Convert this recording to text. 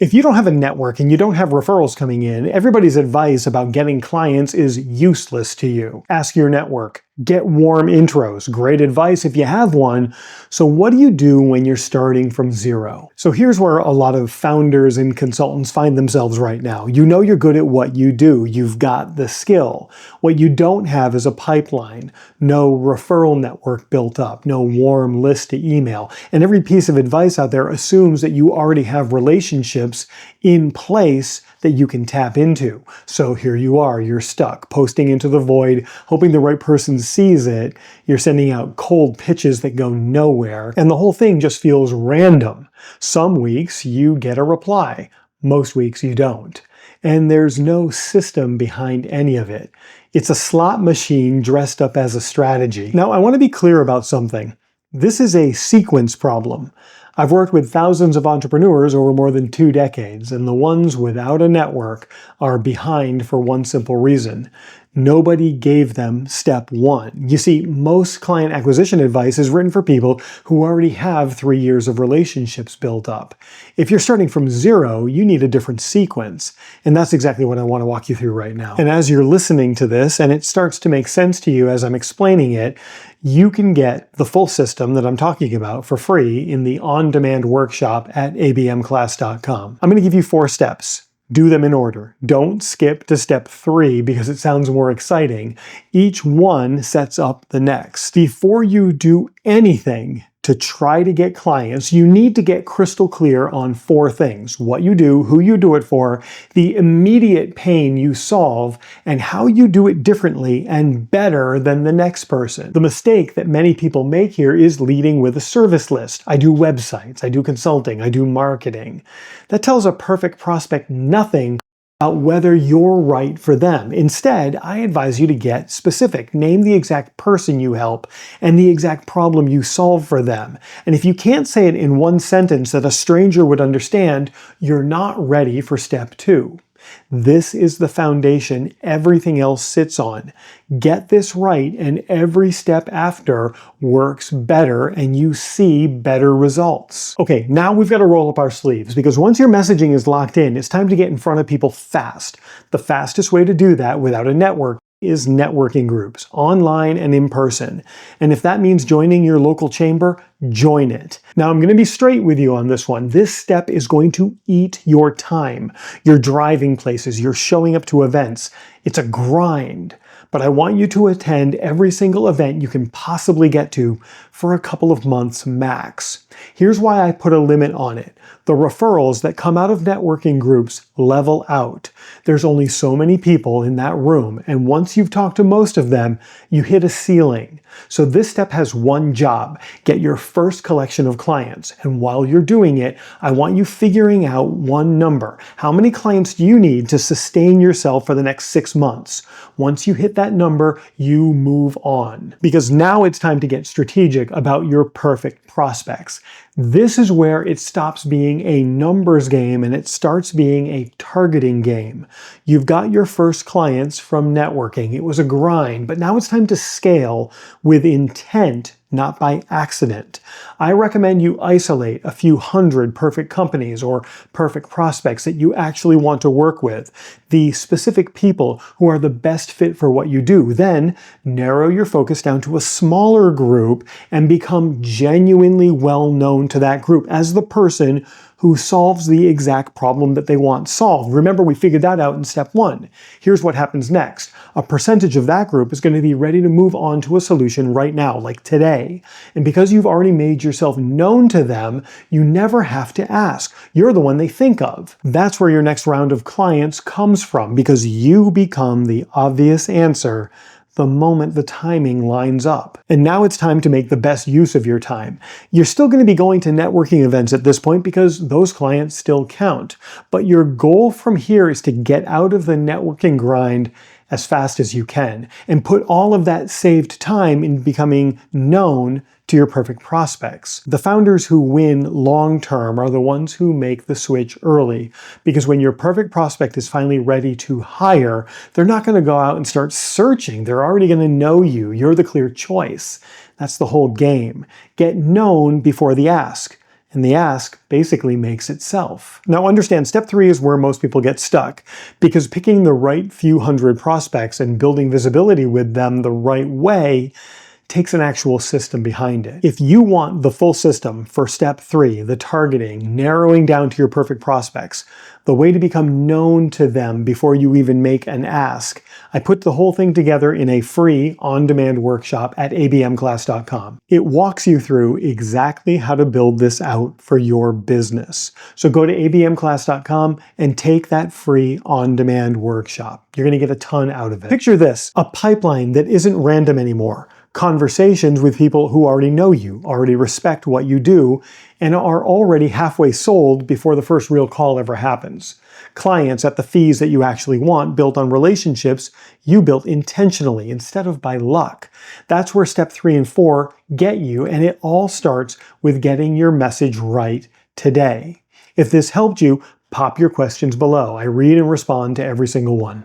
If you don't have a network and you don't have referrals coming in, everybody's advice about getting clients is useless to you. Ask your network. Get warm intros. Great advice if you have one. So what do you do when you're starting from zero? So here's where a lot of founders and consultants find themselves right now. You know you're good at what you do. You've got the skill. What you don't have is a pipeline. No referral network built up. No warm list to email. And every piece of advice out there assumes that you already have relationships in place that you can tap into. So here you are, you're stuck, posting into the void, hoping the right person sees it. You're sending out cold pitches that go nowhere, and the whole thing just feels random. Some weeks you get a reply, most weeks you don't. And there's no system behind any of it. It's a slot machine dressed up as a strategy. Now, I want to be clear about something. This is a sequence problem. I've worked with thousands of entrepreneurs over more than 2 decades, and the ones without a network are behind for one simple reason. Nobody gave them step 1. You see, most client acquisition advice is written for people who already have 3 years of relationships built up. If you're starting from zero, you need a different sequence. And that's exactly what I want to walk you through right now. And as you're listening to this, and it starts to make sense to you as I'm explaining it, you can get the full system that I'm talking about for free in the on-demand workshop at abmclass.com. I'm going to give you 4 steps. Do them in order. Don't skip to step 3 because it sounds more exciting. Each one sets up the next. Before you do anything to try to get clients, you need to get crystal clear on 4 things: what you do, who you do it for, the immediate pain you solve, and how you do it differently and better than the next person. The mistake that many people make here is leading with a service list. I do websites, I do consulting, I do marketing. That tells a perfect prospect nothing about whether you're right for them. Instead, I advise you to get specific. Name the exact person you help and the exact problem you solve for them. And if you can't say it in one sentence that a stranger would understand, you're not ready for step 2. This is the foundation everything else sits on. Get this right and every step after works better and you see better results. Okay, now we've got to roll up our sleeves because once your messaging is locked in, it's time to get in front of people fast. The fastest way to do that without a network is networking groups, online and in person. And if that means joining your local chamber, join it. Now, I'm going to be straight with you on this one. This step is going to eat your time. You're driving places, you're showing up to events. It's a grind. But I want you to attend every single event you can possibly get to for a couple of months max. Here's why I put a limit on it. The referrals that come out of networking groups level out. There's only so many people in that room, and once you've talked to most of them, you hit a ceiling. So this step has one job: get your first collection of clients. And while you're doing it, I want you figuring out one number. How many clients do you need to sustain yourself for the next 6 months? Once you hit that number, you move on. Because now it's time to get strategic about your perfect prospects. This is where it stops being a numbers game and it starts being a targeting game. You've got your first clients from networking. It was a grind, but now it's time to scale with intent, not by accident. I recommend you isolate a few hundred perfect companies or perfect prospects that you actually want to work with, the specific people who are the best fit for what you do. Then narrow your focus down to a smaller group and become genuinely well known to that group as the person who solves the exact problem that they want solved. Remember, we figured that out in step 1. Here's what happens next. A percentage of that group is going to be ready to move on to a solution right now, like today. And because you've already made yourself known to them, you never have to ask. You're the one they think of. That's where your next round of clients comes from, because you become the obvious answer the moment the timing lines up. And now it's time to make the best use of your time. You're still going to be going to networking events at this point because those clients still count. But your goal from here is to get out of the networking grind as fast as you can and put all of that saved time in becoming known to your perfect prospects. The founders who win long-term are the ones who make the switch early, because when your perfect prospect is finally ready to hire, they're not going to go out and start searching. They're already going to know you. You're the clear choice. That's the whole game. Get known before the ask. and the ask basically makes itself. Now understand, step 3 is where most people get stuck, because picking the right few hundred prospects and building visibility with them the right way takes an actual system behind it. If you want the full system for step 3, the targeting, narrowing down to your perfect prospects, the way to become known to them before you even make an ask, I put the whole thing together in a free on-demand workshop at abmclass.com. It walks you through exactly how to build this out for your business. So go to abmclass.com and take that free on-demand workshop. You're going to get a ton out of it. Picture this, a pipeline that isn't random anymore. Conversations with people who already know you, already respect what you do, and are already halfway sold before the first real call ever happens. Clients at the fees that you actually want, built on relationships you built intentionally instead of by luck. That's where step 3 and 4 get you, and it all starts with getting your message right today. If this helped you, pop your questions below. I read and respond to every single one.